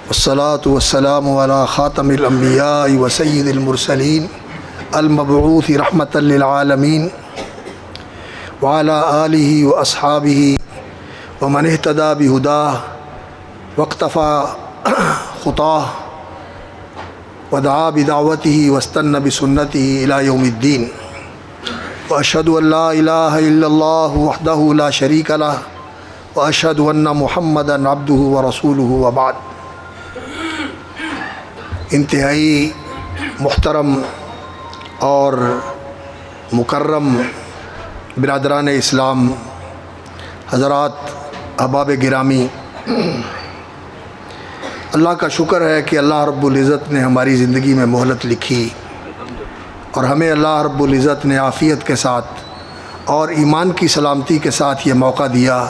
والصلاة والسلام على خاتم الأنبياء وسيد المرسلين المبعوث رحمة للعالمين وعلى آله وأصحابه ومن اهتدى بهداه واقتفى خطاه ودعا بدعوته واستنى بسنته إلى يوم الدين وأشهد أن لا إله إلا الله وحده لا شريك له وأشهد أن محمدًا عبده ورسوله وبعد۔ انتہائی محترم اور مکرم برادران اسلام، حضرات، احباب گرامی، اللہ کا شکر ہے کہ اللہ رب العزت نے ہماری زندگی میں مہلت لکھی اور ہمیں اللہ رب العزت نے عافیت کے ساتھ اور ایمان کی سلامتی کے ساتھ یہ موقع دیا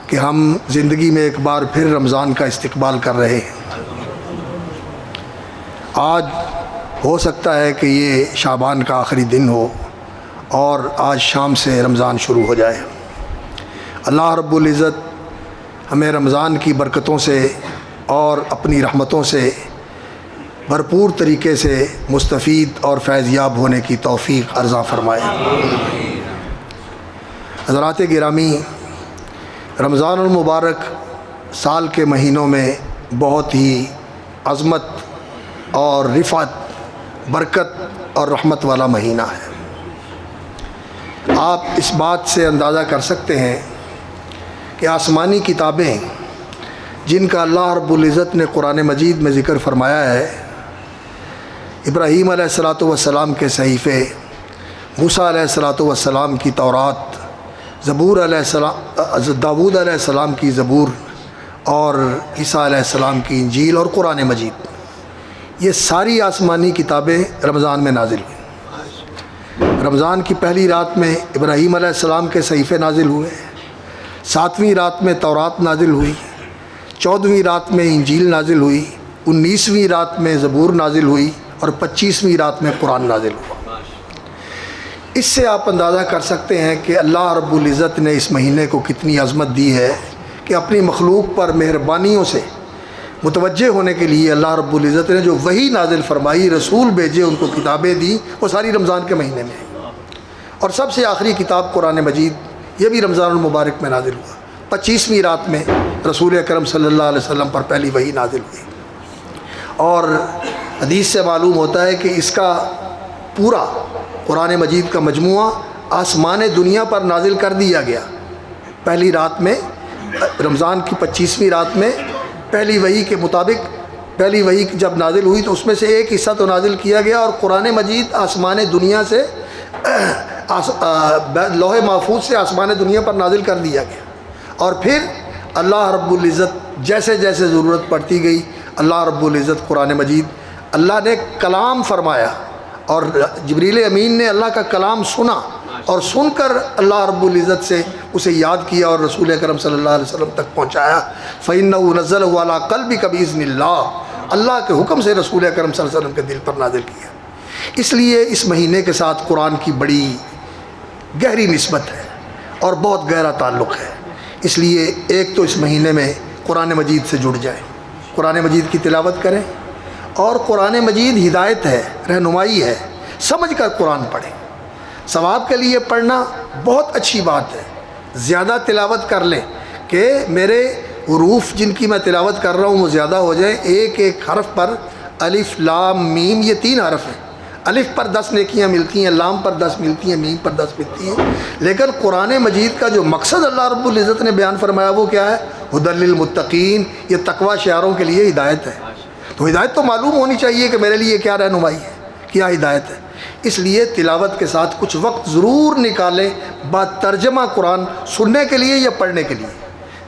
کہ ہم زندگی میں ایک بار پھر رمضان کا استقبال کر رہے ہیں۔ آج ہو سکتا ہے کہ یہ شعبان کا آخری دن ہو اور آج شام سے رمضان شروع ہو جائے۔ اللہ رب العزت ہمیں رمضان کی برکتوں سے اور اپنی رحمتوں سے بھرپور طریقے سے مستفید اور فیض یاب ہونے کی توفیق عطا فرمائے۔ حضرات گرامی، رمضان المبارک سال کے مہینوں میں بہت ہی عظمت اور رفعت، برکت اور رحمت والا مہینہ ہے۔ آپ اس بات سے اندازہ کر سکتے ہیں کہ آسمانی کتابیں جن کا اللہ رب العزت نے قرآن مجید میں ذکر فرمایا ہے، ابراہیم علیہ السلام کے صحیفے، موسیٰ علیہ السلام کی تورات، داود علیہ السلام کی زبور اور عیسیٰ علیہ السلام کی انجیل اور قرآن مجید، یہ ساری آسمانی کتابیں رمضان میں نازل ہوئیں۔ رمضان کی پہلی رات میں ابراہیم علیہ السلام کے صحیفے نازل ہوئے، 7ویں رات میں تورات نازل ہوئی، 14ویں رات میں انجیل نازل ہوئی، 19ویں رات میں زبور نازل ہوئی اور 25ویں رات میں قرآن نازل ہوا۔ اس سے آپ اندازہ کر سکتے ہیں کہ اللہ رب العزت نے اس مہینے کو کتنی عظمت دی ہے کہ اپنی مخلوق پر مہربانیوں سے متوجہ ہونے کے لیے اللہ رب العزت نے جو وحی نازل فرمائی، رسول بھیجے، ان کو کتابیں دی، وہ ساری رمضان کے مہینے میں۔ اور سب سے آخری کتاب قرآن مجید، یہ بھی رمضان المبارک میں نازل ہوا۔ 25ویں رات میں رسول اکرم صلی اللہ علیہ وسلم پر پہلی وحی نازل ہوئی۔ اور حدیث سے معلوم ہوتا ہے کہ اس کا پورا قرآن مجید کا مجموعہ آسمان دنیا پر نازل کر دیا گیا۔ پہلی رات میں، رمضان کی 25ویں رات میں پہلی وحی کے مطابق، پہلی وحی جب نازل ہوئی تو اس میں سے ایک حصہ تو نازل کیا گیا اور قرآن مجید آسمان دنیا سے، لوح محفوظ سے آسمان دنیا پر نازل کر دیا گیا۔ اور پھر اللہ رب العزت جیسے جیسے ضرورت پڑتی گئی، اللہ رب العزت قرآن مجید اللہ نے کلام فرمایا اور جبریل امین نے اللہ کا کلام سنا اور سن کر اللہ رب العزت سے اسے یاد کیا اور رسول اکرم صلی اللہ علیہ وسلم تک پہنچایا۔ فَإِنَّهُ نَزَّلَهُ عَلَىٰ قَلْبِكَ بِإِذْنِ اللَّهِ، اللہ کے حکم سے رسول اکرم صلی اللہ علیہ وسلم کے دل پر نازل کیا۔ اس لیے اس مہینے کے ساتھ قرآن کی بڑی گہری نسبت ہے اور بہت گہرا تعلق ہے۔ اس لیے ایک تو اس مہینے میں قرآن مجید سے جڑ جائیں، قرآن مجید کی تلاوت کریں، اور قرآن مجید ہدایت ہے، رہنمائی ہے، سمجھ کر قرآن پڑھیں۔ ثواب کے لیے پڑھنا بہت اچھی بات ہے، زیادہ تلاوت کر لیں کہ میرے حروف جن کی میں تلاوت کر رہا ہوں وہ زیادہ ہو جائیں۔ ایک ایک حرف پر الف لام میم، یہ 3 حرف ہیں۔ الف پر 10 نیکیاں ملتی ہیں، لام پر 10 ملتی ہیں، میم پر 10 ملتی ہیں۔ لیکن قرآن مجید کا جو مقصد اللہ رب العزت نے بیان فرمایا وہ کیا ہے؟ ھدی للمتقین، یہ تقوی شعاروں کے لیے ہدایت ہے۔ تو ہدایت تو معلوم ہونی چاہیے کہ میرے لیے کیا رہنمائی ہے، کیا ہدایت ہے۔ اس لیے تلاوت کے ساتھ کچھ وقت ضرور نکالیں، با ترجمہ قرآن سننے کے لیے یا پڑھنے کے لیے۔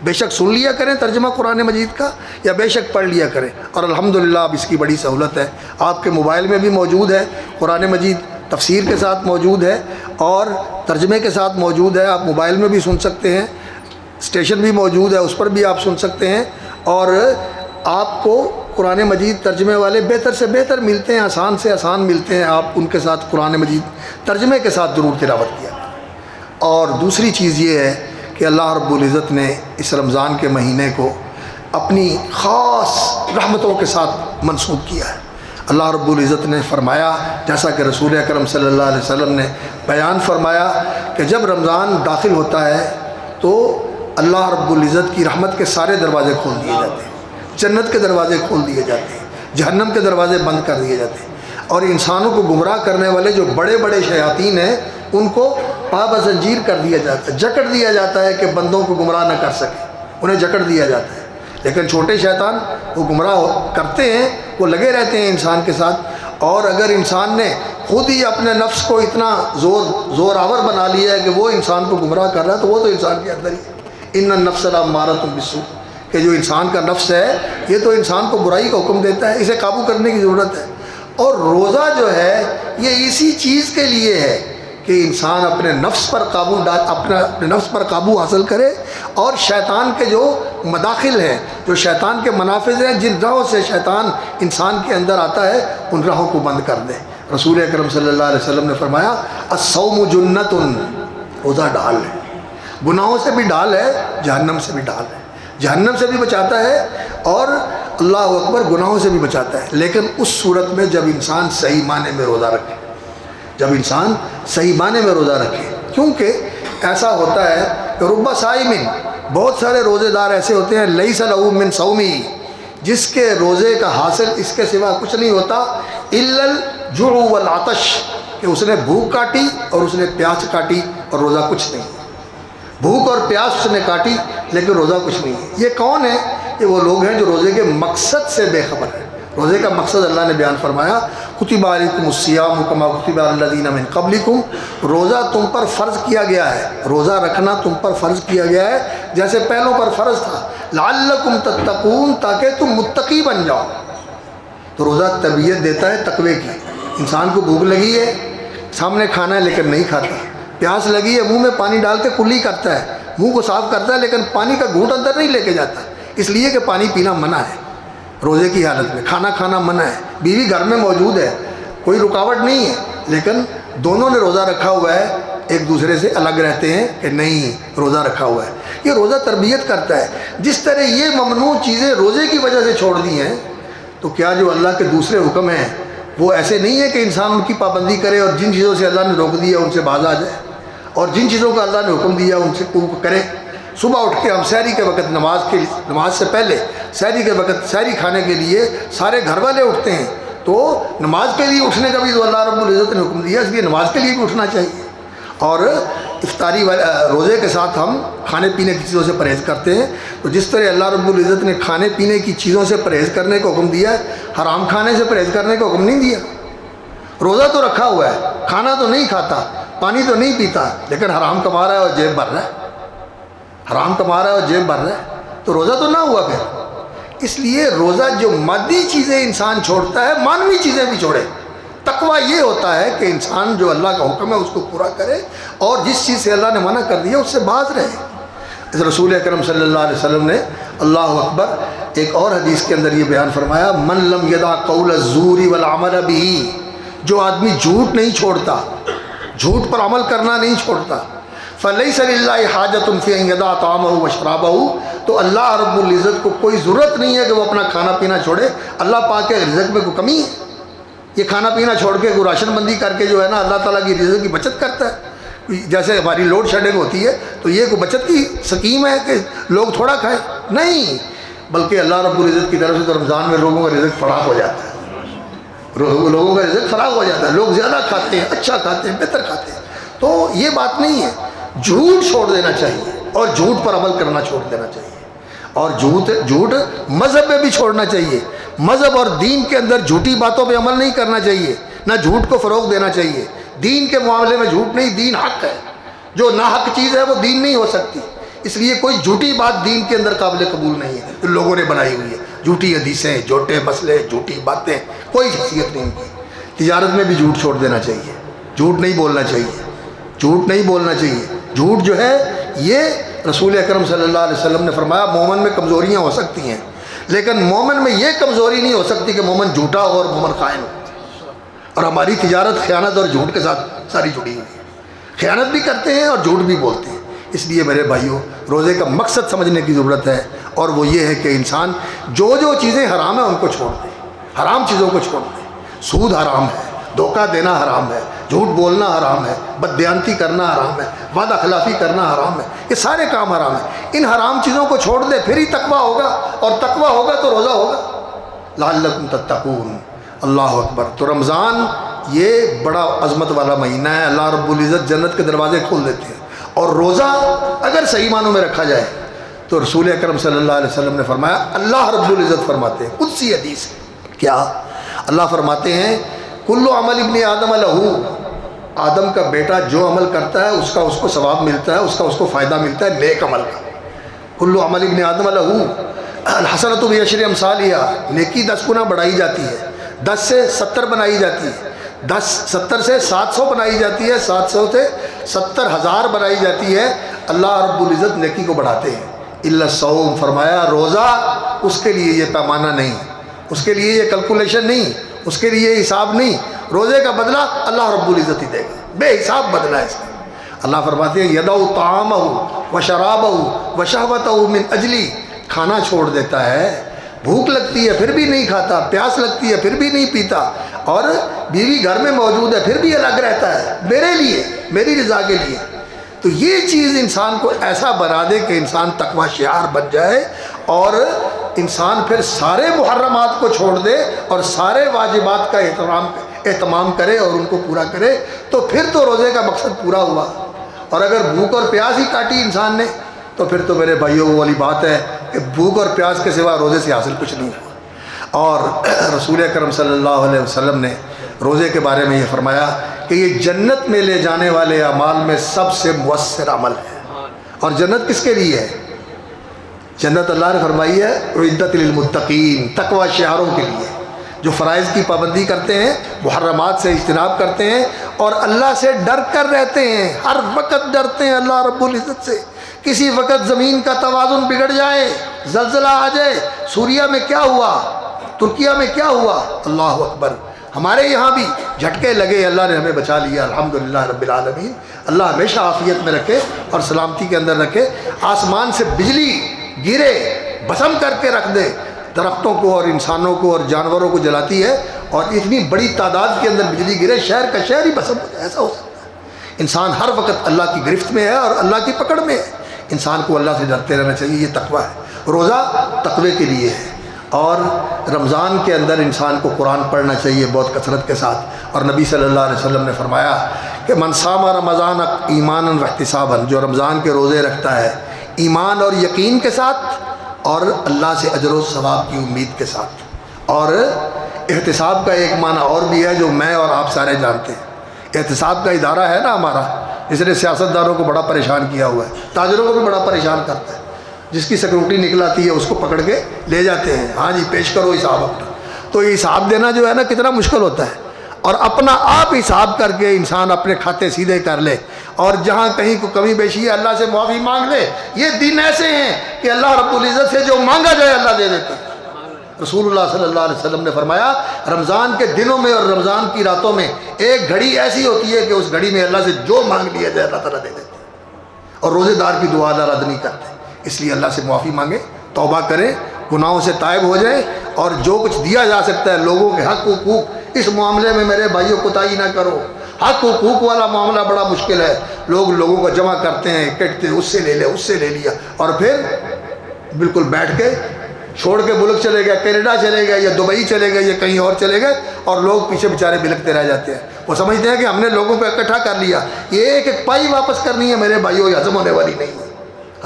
بے شک سن لیا کریں ترجمہ قرآن مجید کا، یا بے شک پڑھ لیا کریں۔ اور الحمدللہ اب اس کی بڑی سہولت ہے، آپ کے موبائل میں بھی موجود ہے قرآن مجید، تفسیر کے ساتھ موجود ہے اور ترجمے کے ساتھ موجود ہے۔ آپ موبائل میں بھی سن سکتے ہیں، اسٹیشن بھی موجود ہے، اس پر بھی آپ سن سکتے ہیں۔ اور آپ کو قرآن مجید ترجمے والے بہتر سے بہتر ملتے ہیں، آسان سے آسان ملتے ہیں۔ آپ ان کے ساتھ قرآن مجید ترجمے کے ساتھ ضرور تلاوت کیا۔ اور دوسری چیز یہ ہے کہ اللہ رب العزت نے اس رمضان کے مہینے کو اپنی خاص رحمتوں کے ساتھ منسوب کیا ہے۔ اللہ رب العزت نے فرمایا، جیسا کہ رسول اکرم صلی اللہ علیہ وسلم نے بیان فرمایا کہ جب رمضان داخل ہوتا ہے تو اللہ رب العزت کی رحمت کے سارے دروازے کھول دیے جاتے ہیں، جنت کے دروازے کھول دیے جاتے ہیں، جہنم کے دروازے بند کر دیے جاتے ہیں، اور انسانوں کو گمراہ کرنے والے جو بڑے بڑے شیاطین ہیں ان کو پا بزنجیر کر دیا جاتا ہے، جکڑ دیا جاتا ہے کہ بندوں کو گمراہ نہ کر سکے، انہیں جکڑ دیا جاتا ہے۔ لیکن چھوٹے شیطان وہ گمراہ کرتے ہیں، وہ لگے رہتے ہیں انسان کے ساتھ، اور اگر انسان نے خود ہی اپنے نفس کو اتنا زور آور بنا لیا ہے کہ وہ انسان کو گمراہ کر رہا ہے، تو وہ تو انسان کے اندر ہی ان النفس لامارۃ بالسوء، کہ جو انسان کا نفس ہے یہ تو انسان کو برائی کا حکم دیتا ہے، اسے قابو کرنے کی ضرورت ہے۔ اور روزہ جو ہے یہ اسی چیز کے لیے ہے کہ انسان اپنے نفس پر اپنے نفس پر قابو حاصل کرے، اور شیطان کے جو مداخل ہیں، جو شیطان کے منافذ ہیں، جن راہوں سے شیطان انسان کے اندر آتا ہے، ان راہوں کو بند کر دے۔ رسول اکرم صلی اللہ علیہ وسلم نے فرمایا الصوم جنۃ، روزہ ڈھال ہے، گناہوں سے بھی ڈھال ہے، جہنم سے بھی ڈھال ہے، جہنم سے بھی بچاتا ہے اور اللہ اکبر گناہوں سے بھی بچاتا ہے، لیکن اس صورت میں جب انسان صحیح معنی میں روزہ رکھے، جب انسان صحیح معنی میں روزہ رکھے۔ کیونکہ ایسا ہوتا ہے کہ رب صائم، بہت سارے روزے دار ایسے ہوتے ہیں لیس لہ من صومی، جس کے روزے کا حاصل اس کے سوا کچھ نہیں ہوتا الا الجوع والعطش، کہ اس نے بھوک کاٹی اور اس نے پیاس کاٹی اور روزہ کچھ نہیں، بھوک اور پیاس اس نے کاٹی لیکن روزہ کچھ نہیں ہے۔ یہ کون ہے؟ یہ وہ لوگ ہیں جو روزے کے مقصد سے بے خبر ہیں۔ روزے کا مقصد اللہ نے بیان فرمایا کتب علیکم الصیام کما کتب علی الذین من قبلکم، روزہ تم پر فرض کیا گیا ہے، روزہ رکھنا تم پر فرض کیا گیا ہے جیسے پہلوں پر فرض تھا، لعلکم تتقون، تاکہ تم متقی بن جاؤ۔ تو روزہ تربیت دیتا ہے تقوی کی۔ انسان کو بھوک لگی ہے، سامنے کھانا ہے لیکن نہیں کھاتا، پیاس لگی ہے منہ میں پانی ڈال کے کلی کرتا ہے، منہ کو صاف کرتا ہے لیکن پانی کا گھونٹ اندر نہیں لے کے جاتا، اس لیے کہ پانی پینا منع ہے روزے کی حالت میں، کھانا کھانا منع ہے، بیوی گھر میں موجود ہے، کوئی رکاوٹ نہیں ہے، لیکن دونوں نے روزہ رکھا ہوا ہے، ایک دوسرے سے الگ رہتے ہیں کہ نہیں روزہ رکھا ہوا ہے۔ یہ روزہ تربیت کرتا ہے۔ جس طرح یہ ممنوع چیزیں روزے کی وجہ سے چھوڑ دی ہیں، تو کیا جو اللہ کے دوسرے حکم ہیں وہ ایسے نہیں ہے کہ انسان ان کی پابندی کرے، اور جن چیزوں سے اللہ نے روک دیا ان سے باز آ جائے، اور جن چیزوں کا اللہ نے حکم دیا ان سے کرے۔ صبح اٹھ کے ہم سحری کے وقت نماز سے پہلے سحری کے وقت سحری کھانے کے لیے سارے گھر والے اٹھتے ہیں، تو نماز کے لیے اٹھنے کا بھی تو اللہ رب العزت نے حکم دیا، اس لیے نماز کے لیے بھی اٹھنا چاہیے۔ اور افطاری روزے کے ساتھ ہم کھانے پینے کی چیزوں سے پرہیز کرتے ہیں، تو جس طرح اللہ رب العزت نے کھانے پینے کی چیزوں سے پرہیز کرنے کا حکم دیا ہے، حرام کھانے سے پرہیز کرنے کا حکم نہیں دیا۔ روزہ تو رکھا ہوا ہے، کھانا تو نہیں کھاتا، پانی تو نہیں پیتا، لیکن حرام کما رہا ہے اور جیب بھر رہا ہے، حرام کما رہا ہے اور جیب بھر رہا ہے، تو روزہ تو نہ ہوا پھر۔ اس لیے روزہ جو مادی چیزیں انسان چھوڑتا ہے، مانوی چیزیں بھی چھوڑے۔ تقویٰ یہ ہوتا ہے کہ انسان جو اللہ کا حکم ہے اس کو پورا کرے، اور جس چیز سے اللہ نے منع کر دیا اس سے باز رہے۔ رسول اکرم صلی اللہ علیہ وسلم نے اللہ اکبر ایک اور حدیث کے اندر یہ بیان فرمایا من لم یدع قول الزور والعمل به، جو آدمی جھوٹ نہیں چھوڑتا، جھوٹ پر عمل کرنا نہیں چھوڑتا، فلیس للہ حاجۃ فی ان یدع طعامہ وشرابہ، تو اللہ رب العزت کو کوئی ضرورت نہیں ہے کہ وہ اپنا کھانا پینا چھوڑے۔ اللہ پاک کے رزق میں کوئی کمی ہے؟ یہ کھانا پینا چھوڑ کے کوئی راشن بندی کر کے جو ہے نا اللہ تعالیٰ کی رزق کی بچت کرتا ہے؟ جیسے ہماری لوڈ شیڈنگ ہوتی ہے تو یہ کوئی بچت کی سکیم ہے کہ لوگ تھوڑا کھائیں؟ نہیں، بلکہ اللہ رب العزت کی طرف سے تو رمضان میں لوگوں کا رزق فراغ ہو جاتا ہے، لوگوں کا رزق فراغ ہو جاتا ہے، لوگ زیادہ کھاتے ہیں، اچھا کھاتے ہیں، بہتر کھاتے ہیں۔ تو یہ بات نہیں ہے، جھوٹ چھوڑ دینا چاہیے اور جھوٹ پر عمل کرنا چھوڑ دینا چاہیے، اور جھوٹ مذہب میں بھی چھوڑنا چاہیے۔ مذہب اور دین کے اندر جھوٹی باتوں پہ عمل نہیں کرنا چاہیے، نہ جھوٹ کو فروغ دینا چاہیے۔ دین کے معاملے میں جھوٹ نہیں، دین حق ہے، جو ناحق چیز ہے وہ دین نہیں ہو سکتی، اس لیے کوئی جھوٹی بات دین کے اندر قابل قبول نہیں ہے، جو لوگوں نے بنائی ہوئی ہے، جھوٹی حدیثیں، جھوٹے مسئلے، جھوٹی باتیں، کوئی حیثیت نہیں ان کی۔ تجارت میں بھی جھوٹ چھوڑ دینا چاہیے، جھوٹ نہیں بولنا چاہیے، جھوٹ نہیں بولنا چاہیے۔ جھوٹ جو ہے یہ رسول اکرم صلی اللہ علیہ وسلم نے فرمایا مومن میں کمزوریاں ہو سکتی ہیں، لیکن مومن میں یہ کمزوری نہیں ہو سکتی کہ مومن جھوٹا ہو اور مومن خائن ہو۔ اور ہماری تجارت خیانت اور جھوٹ کے ساتھ ساری جڑی ہوئی ہے، خیانت بھی کرتے ہیں اور جھوٹ بھی بولتے ہیں۔ اس لیے میرے بھائیوں روزے کا مقصد سمجھنے کی ضرورت ہے، اور وہ یہ ہے کہ انسان جو چیزیں حرام ہیں ان کو چھوڑ دے، حرام چیزوں کو چھوڑ دے۔ سود حرام ہے، دھوکہ دینا حرام ہے، جھوٹ بولنا حرام ہے، بددیانتی کرنا حرام ہے، وعدہ خلافی کرنا حرام ہے، یہ سارے کام حرام ہیں۔ ان حرام چیزوں کو چھوڑ دے، پھر ہی تقویٰ ہوگا، اور تقویٰ ہوگا تو روزہ ہوگا۔ لعلکم تتقون، اللہ اکبر۔ تو رمضان یہ بڑا عظمت والا مہینہ ہے، اللہ رب العزت جنت کے دروازے کھول دیتے ہیں۔ اور روزہ اگر صحیح معنوں میں رکھا جائے تو رسول اکرم صلی اللہ علیہ وسلم نے فرمایا، اللہ رب العزت فرماتے ہیں، قدسی حدیث ہے، کیا اللہ فرماتے ہیں کل عمل ابن آدم لہو، آدم کا بیٹا جو عمل کرتا ہے اس کو ثواب ملتا ہے، اس کو فائدہ ملتا ہے نیک عمل کا۔ کل عمل ابن آدم لہو الحسنۃ بعشر امثالہا، نیکی 10 گنا بڑھائی جاتی ہے، 10 سے 70 بنائی جاتی ہے، 70 سے 700 بنائی جاتی ہے، 700 سے 70,000 بنائی جاتی ہے۔ اللہ رب العزت نیکی کو بڑھاتے ہیں۔ الا الصوم، فرمایا روزہ اس کے لیے یہ پیمانہ نہیں، اس کے لیے یہ کیلکولیشن نہیں، اس کے لیے حساب نہیں، روزے کا بدلہ اللہ رب العزت ہی دے گا، بے حساب بدلہ ہے اس کا۔ اللہ فرماتے ہیں یدع طعامہ وشرابہ وشہوتہ من اجلی، کھانا چھوڑ دیتا ہے، بھوک لگتی ہے پھر بھی نہیں کھاتا، پیاس لگتی ہے پھر بھی نہیں پیتا، اور بیوی گھر میں موجود ہے پھر بھی الگ رہتا ہے میرے لیے، میری رضا کے لیے۔ تو یہ چیز انسان کو ایسا بنا دے کہ انسان تقوی شعار بن جائے، اور انسان پھر سارے محرمات کو چھوڑ دے اور سارے واجبات کا اہتمام کرے اور ان کو پورا کرے، تو پھر تو روزے کا مقصد پورا ہوا۔ اور اگر بھوک اور پیاس ہی کاٹی انسان نے تو پھر تو میرے بھائیوں وہ والی بات ہے کہ بھوک اور پیاس کے سوا روزے سے حاصل کچھ نہیں ہوا۔ اور رسول اکرم صلی اللہ علیہ وسلم نے روزے کے بارے میں یہ فرمایا کہ یہ جنت میں لے جانے والے اعمال میں سب سے مؤثر عمل ہے۔ اور جنت کس کے لیے ہے؟ جنت اللہ نے فرمائی ہے اعدت للمتقین، تقوی شعاروں کے لیے، جو فرائض کی پابندی کرتے ہیں، محرمات سے اجتناب کرتے ہیں، اور اللہ سے ڈر کر رہتے ہیں، ہر وقت ڈرتے ہیں اللہ رب العزت سے۔ کسی وقت زمین کا توازن بگڑ جائے، زلزلہ آ جائے، سوریا میں کیا ہوا، ترکیہ میں کیا ہوا، اللہ اکبر، ہمارے یہاں بھی جھٹکے لگے، اللہ نے ہمیں بچا لیا، الحمدللہ رب العالمین۔ اللہ ہمیشہ عافیت میں رکھے اور سلامتی کے اندر رکھے۔ آسمان سے بجلی گرے، بھسم کر کے رکھ دے، درختوں کو اور انسانوں کو اور جانوروں کو جلاتی ہے، اور اتنی بڑی تعداد کے اندر بجلی گرے، شہر کا شہر ہی بھسم ہو جائے، ایسا ہو سکتا ہے؟ انسان ہر وقت اللہ کی گرفت میں ہے اور اللہ کی پکڑ میں ہے۔ انسان کو اللہ سے ڈرتے رہنا چاہیے، یہ تقویٰ ہے۔ روزہ تقوی کے لیے ہے، اور رمضان کے اندر انسان کو قرآن پڑھنا چاہیے بہت کثرت کے ساتھ۔ اور نبی صلی اللہ علیہ وسلم نے فرمایا کہ من صام رمضان ایمانا واحتسابا، جو رمضان کے روزے رکھتا ہے ایمان اور یقین کے ساتھ، اور اللہ سے اجر و ثواب کی امید کے ساتھ۔ اور احتساب کا ایک معنی اور بھی ہے جو میں اور آپ سارے جانتے ہیں۔ احتساب کا ادارہ ہے نا ہمارا، اس نے سیاستدانوں کو بڑا پریشان کیا ہوا ہے، تاجروں کو بھی بڑا پریشان کرتا ہے۔ جس کی سیکورٹی نکل آتی ہے اس کو پکڑ کے لے جاتے ہیں، ہاں جی پیش کرو حساب اپنا۔ تو یہ حساب دینا جو ہے نا کتنا مشکل ہوتا ہے، اور اپنا آپ حساب کر کے انسان اپنے کھاتے سیدھے کر لے، اور جہاں کہیں کو کمی بیشی ہے اللہ سے معافی مانگ لے۔ یہ دن ایسے ہیں کہ اللہ رب العزت سے جو مانگا جائے اللہ دے دیتے ہیں۔ رسول اللہ صلی اللہ علیہ وسلم نے فرمایا رمضان کے دنوں میں اور رمضان کی راتوں میں ایک گھڑی ایسی ہوتی ہے کہ اس گھڑی میں اللہ سے جو مانگ لیا جائے اللہ تعالیٰ دے دیتے ہیں، اور روزے دار کی دعا اللہ رد نہیں کرتے۔ اس لیے اللہ سے معافی مانگے، توبہ کریں، گناہوں سے تائب ہو جائیں، اور جو کچھ دیا جا سکتا ہے لوگوں کے حق حقوق، اس معاملے میں میرے بھائیوں کوتاہی نہ کرو۔ حق حقوق والا معاملہ بڑا مشکل ہے، لوگوں کو جمع کرتے ہیں، کٹتے ہیں، اس سے لے لے، اس سے لے لیا، اور پھر بالکل بیٹھ کے چھوڑ کے ملک چلے گئے، کینیڈا چلے گئے یا دبئی چلے گئے یا کہیں اور چلے گئے، اور لوگ پیچھے بیچارے بلکتے رہ جاتے ہیں۔ وہ سمجھتے ہیں کہ ہم نے لوگوں کو اکٹھا کر لیا، یہ ایک ایک پائی واپس کرنی ہے میرے بھائیوں، یہ ہضم ہونے والی نہیں ہے،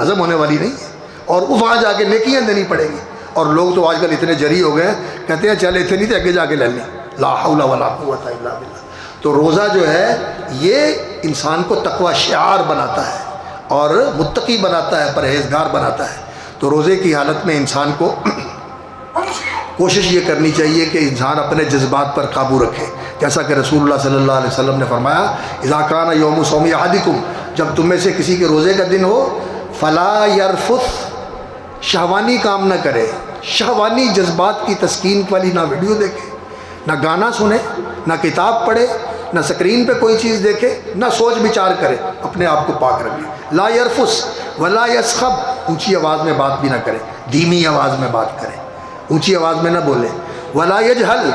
ہضم ہونے والی نہیں ہے، اور وہاں جا کے نیکیاں دینی پڑیں گی۔ اور لوگ تو آج کل اتنے جری ہو گئے، کہتے ہیں چل اتنے نہیں تو آگے جا کے لے لیں، لا حول ولا قوت الا باللہ۔ تو روزہ جو ہے یہ انسان کو تقوی شعار بناتا ہے اور متقی بناتا ہے، پرہیزگار بناتا ہے۔ تو روزے کی حالت میں انسان کو کوشش یہ کرنی چاہیے کہ انسان اپنے جذبات پر قابو رکھے، جیسا کہ رسول اللہ صلی اللہ علیہ وسلم نے فرمایا اذا کان یوم صوم احدکم، جب تم میں سے کسی کے روزے کا دن ہو، فلا یرفث، شہوانی کام نہ کرے، شہوانی جذبات کی تسکین والی نہ ویڈیو دیکھے، نہ گانا سنے، نہ کتاب پڑھے، نہ سکرین پہ کوئی چیز دیکھے، نہ سوچ بچار کرے، اپنے آپ کو پاک رکھے۔ لا یرفث ولا یسخب، اونچی آواز میں بات بھی نہ کرے، دھیمی آواز میں بات کرے، اونچی آواز میں نہ بولے۔ ولا یجہل،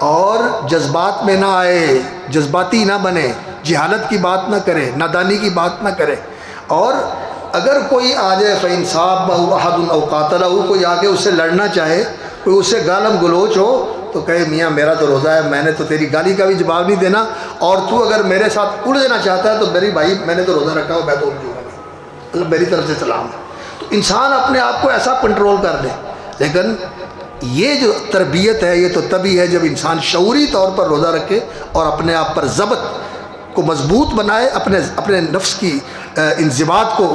اور جذبات میں نہ آئے، جذباتی نہ بنے، جہالت کی بات نہ کرے، نادانی کی بات نہ کرے۔ اور اگر کوئی آ جائے فَإِنْ صَابَهُ أَحَدٌ أَوْ قَاتَلَهُ، کوئی آگے اس سے لڑنا چاہے، کوئی اس سے گالم گلوچ ہو، تو کہے میاں میرا تو روزہ ہے، میں نے تو تیری گالی کا بھی جواب نہیں دینا، اور تو اگر میرے ساتھ اڑ دینا چاہتا ہے تو میری بھائی میں نے تو روزہ رکھا ہو، میں تو اڑ جاؤں گا نہیں، مطلب میری طرف سے سلام ہے۔ تو انسان اپنے آپ کو ایسا کنٹرول کر لے۔ لیکن یہ جو تربیت ہے یہ تو تبھی ہے جب انسان شعوری طور پر روزہ رکھے اور اپنے آپ پر ضبط کو مضبوط بنائے، اپنے نفس کی انضباط کو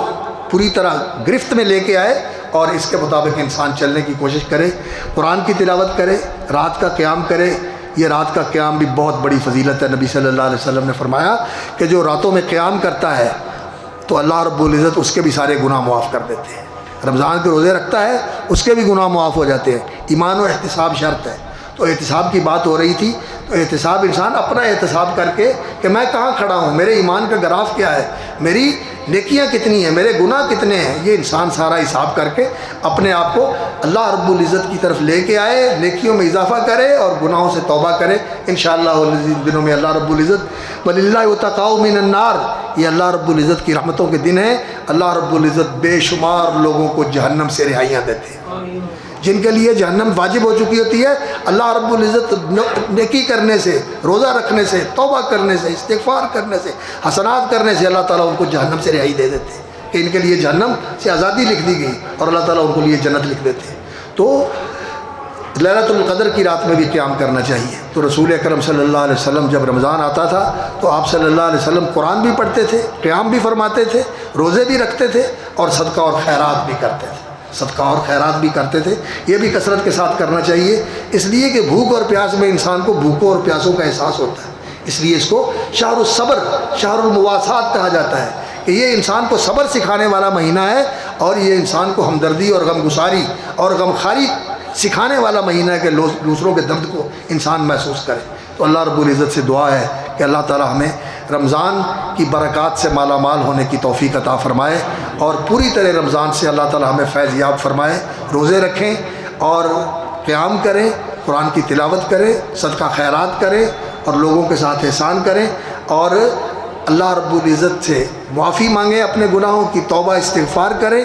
پوری طرح گرفت میں لے کے آئے، اور اس کے مطابق انسان چلنے کی کوشش کرے، قرآن کی تلاوت کرے، رات کا قیام کرے۔ یہ رات کا قیام بھی بہت بڑی فضیلت ہے۔ نبی صلی اللہ علیہ وسلم نے فرمایا کہ جو راتوں میں قیام کرتا ہے تو اللہ رب العزت اس کے بھی سارے گناہ معاف کر دیتے ہیں۔ رمضان کے روزے رکھتا ہے اس کے بھی گناہ معاف ہو جاتے ہیں۔ ایمان و احتساب شرط ہے۔ تو احتساب کی بات ہو رہی تھی، تو احتساب انسان اپنا احتساب کر کے کہ میں کہاں کھڑا ہوں، میرے ایمان کا گراف کیا ہے، میری نیکیاں کتنی ہیں، میرے گناہ کتنے ہیں، یہ انسان سارا حساب کر کے اپنے آپ کو اللہ رب العزت کی طرف لے کے آئے، نیکیوں میں اضافہ کرے اور گناہوں سے توبہ کرے۔ انشاءاللہ ان دنوں میں اللہ رب العزت وَلِلَّهِ وَتَقَاءُ مِنَ النَّارِ، یہ اللہ رب العزت کی رحمتوں کے دن ہیں۔ اللہ رب العزت بے شمار لوگوں کو جہنم سے رہائیاں دیتے ہیں، جن کے لیے جہنم واجب ہو چکی ہوتی ہے۔ اللہ رب العزت نیکی کرنے سے، روزہ رکھنے سے، توبہ کرنے سے، استغفار کرنے سے، حسنات کرنے سے اللہ تعالیٰ ان کو جہنم سے رہائی دے دیتے ہیں کہ ان کے لیے جہنم سے آزادی لکھ دی گئی، اور اللہ تعالیٰ ان کے لیے جنت لکھ دیتے ہیں۔ تو لیلۃ القدر کی رات میں بھی قیام کرنا چاہیے۔ تو رسول اکرم صلی اللہ علیہ وسلم جب رمضان آتا تھا تو آپ صلی اللہ علیہ وسلم قرآن بھی پڑھتے تھے، قیام بھی فرماتے تھے، روزے بھی رکھتے تھے، اور صدقہ اور خیرات بھی کرتے تھے، صدقہ اور خیرات بھی کرتے تھے۔ یہ بھی کثرت کے ساتھ کرنا چاہیے، اس لیے کہ بھوک اور پیاس میں انسان کو بھوکوں اور پیاسوں کا احساس ہوتا ہے، اس لیے اس کو شہر الصبر، شہر المواسات کہا جاتا ہے کہ یہ انسان کو صبر سکھانے والا مہینہ ہے، اور یہ انسان کو ہمدردی اور غم گساری اور غمخواری سکھانے والا مہینہ ہے کہ دوسروں کے درد کو انسان محسوس کرے۔ تو اللہ رب العزت سے دعا ہے کہ اللہ تعالیٰ ہمیں رمضان کی برکات سے مالا مال ہونے کی توفیق عطا فرمائے، اور پوری طرح رمضان سے اللہ تعالیٰ ہمیں فیض یاب فرمائے۔ روزے رکھیں اور قیام کریں، قرآن کی تلاوت کریں، صدقہ خیرات کریں، اور لوگوں کے ساتھ احسان کریں، اور اللہ رب العزت سے معافی مانگیں، اپنے گناہوں کی توبہ استغفار کریں،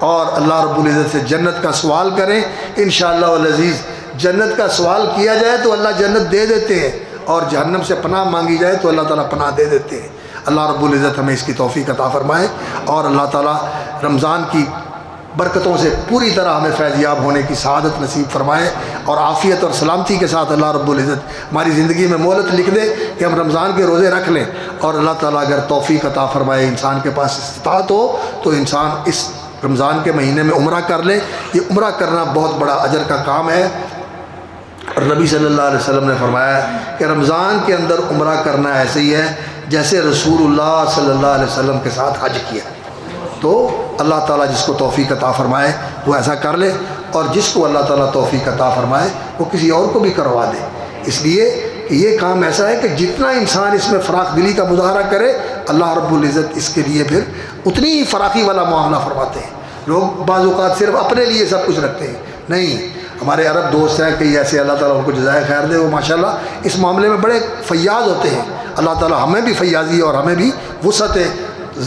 اور اللہ رب العزت سے جنت کا سوال کریں۔ انشاءاللہ العزیز جنت کا سوال کیا جائے تو اللہ جنت دے دیتے ہیں، اور جہنم سے پناہ مانگی جائے تو اللہ تعالیٰ پناہ دے دیتے ہیں۔ اللہ رب العزت ہمیں اس کی توفیق عطا فرمائے، اور اللہ تعالیٰ رمضان کی برکتوں سے پوری طرح ہمیں فیض یاب ہونے کی سعادت نصیب فرمائے، اور عافیت اور سلامتی کے ساتھ اللہ رب العزت ہماری زندگی میں مہلت لکھ دے کہ ہم رمضان کے روزے رکھ لیں، اور اللہ تعالیٰ اگر توفیق عطا فرمائے، انسان کے پاس استطاعت ہو تو انسان اس رمضان کے مہینے میں عمرہ کر لے۔ یہ عمرہ کرنا بہت بڑا اجر کا کام ہے، اور نبی صلی اللہ علیہ وسلم نے فرمایا کہ رمضان کے اندر عمرہ کرنا ایسے ہی ہے جیسے رسول اللہ صلی اللہ علیہ وسلم کے ساتھ حج کیا۔ تو اللہ تعالیٰ جس کو توفیق عطا فرمائے وہ ایسا کر لے، اور جس کو اللہ تعالیٰ توفیق عطا فرمائے وہ کسی اور کو بھی کروا دے، اس لیے کہ یہ کام ایسا ہے کہ جتنا انسان اس میں فراخ دلی کا مظاہرہ کرے، اللہ رب العزت اس کے لیے پھر اتنی ہی فراخی والا معاملہ فرماتے ہیں۔ لوگ بعض اوقات صرف اپنے لیے سب کچھ رکھتے ہیں، نہیں، ہمارے عرب دوست ہیں کہ ایسے اللہ تعالیٰ ان کو جزائے خیر دے، وہ ماشاءاللہ اس معاملے میں بڑے فیاض ہوتے ہیں۔ اللہ تعالیٰ ہمیں بھی فیاضی اور ہمیں بھی وسعت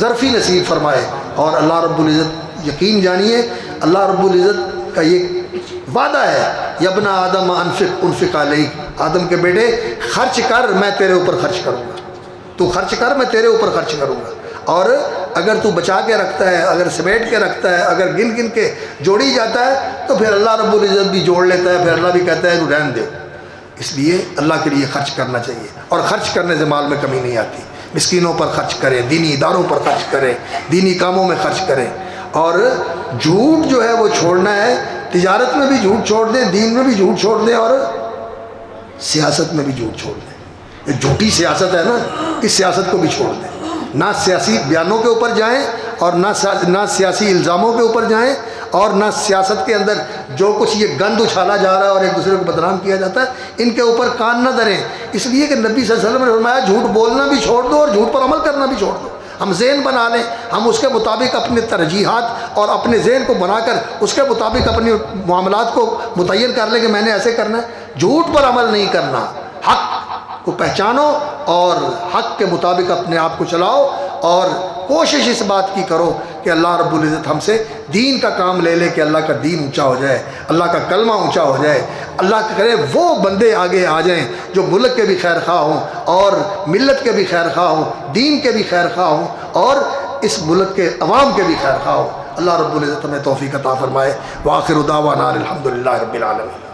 ظرفی نصیب فرمائے، اور اللہ رب العزت یقین جانیے اللہ رب العزت کا یہ وعدہ ہے، یا ابن آدم انفق انفق علیک، آدم کے بیٹے خرچ کر میں تیرے اوپر خرچ کروں گا، تو خرچ کر میں تیرے اوپر خرچ کروں گا، اور اگر تو بچا کے رکھتا ہے، اگر سمیٹ کے رکھتا ہے، اگر گن گن کے جوڑی جاتا ہے تو پھر اللہ رب العزت بھی جوڑ لیتا ہے، پھر اللہ بھی کہتا ہے تو رہن دے۔ اس لیے اللہ کے لیے خرچ کرنا چاہیے، اور خرچ کرنے سے مال میں کمی نہیں آتی۔ مسکینوں پر خرچ کریں، دینی اداروں پر خرچ کریں، دینی کاموں میں خرچ کریں، اور جھوٹ جو ہے وہ چھوڑنا ہے، تجارت میں بھی جھوٹ چھوڑ دیں، دین میں بھی جھوٹ چھوڑ دیں، اور سیاست میں بھی جھوٹ چھوڑ دیں۔ یہ جھوٹی سیاست ہے نا، اس سیاست کو بھی چھوڑ دیں، نہ سیاسی بیانوں کے اوپر جائیں، اور نہ سیاسی الزاموں کے اوپر جائیں، اور نہ سیاست کے اندر جو کچھ یہ گند اچھالا جا رہا ہے اور ایک دوسرے کو بدنام کیا جاتا ہے، ان کے اوپر کان نہ دھریں، اس لیے کہ نبی صلی اللہ علیہ وسلم نے فرمایا جھوٹ بولنا بھی چھوڑ دو اور جھوٹ پر عمل کرنا بھی چھوڑ دو۔ ہم ذہن بنا لیں، ہم اس کے مطابق اپنے ترجیحات اور اپنے ذہن کو بنا کر اس کے مطابق اپنی معاملات کو متعین کر لیں کہ میں نے ایسے کرنا ہے۔ جھوٹ پر عمل نہیں کرنا، حق کو پہچانو اور حق کے مطابق اپنے آپ کو چلاؤ، اور کوشش اس بات کی کرو کہ اللہ رب العزت ہم سے دین کا کام لے لے کہ اللہ کا دین اونچا ہو جائے، اللہ کا کلمہ اونچا ہو جائے، اللہ کا کرے وہ بندے آگے آ جائیں جو ملک کے بھی خیر خواہ ہوں اور ملت کے بھی خیر خواہ ہوں، دین کے بھی خیر خواہ ہوں اور اس ملک کے عوام کے بھی خیر خواہ ہوں۔ اللہ رب العزت ہمیں توفیق عطا فرمائے۔ وآخر دعوانا الحمدللہ رب العالمین۔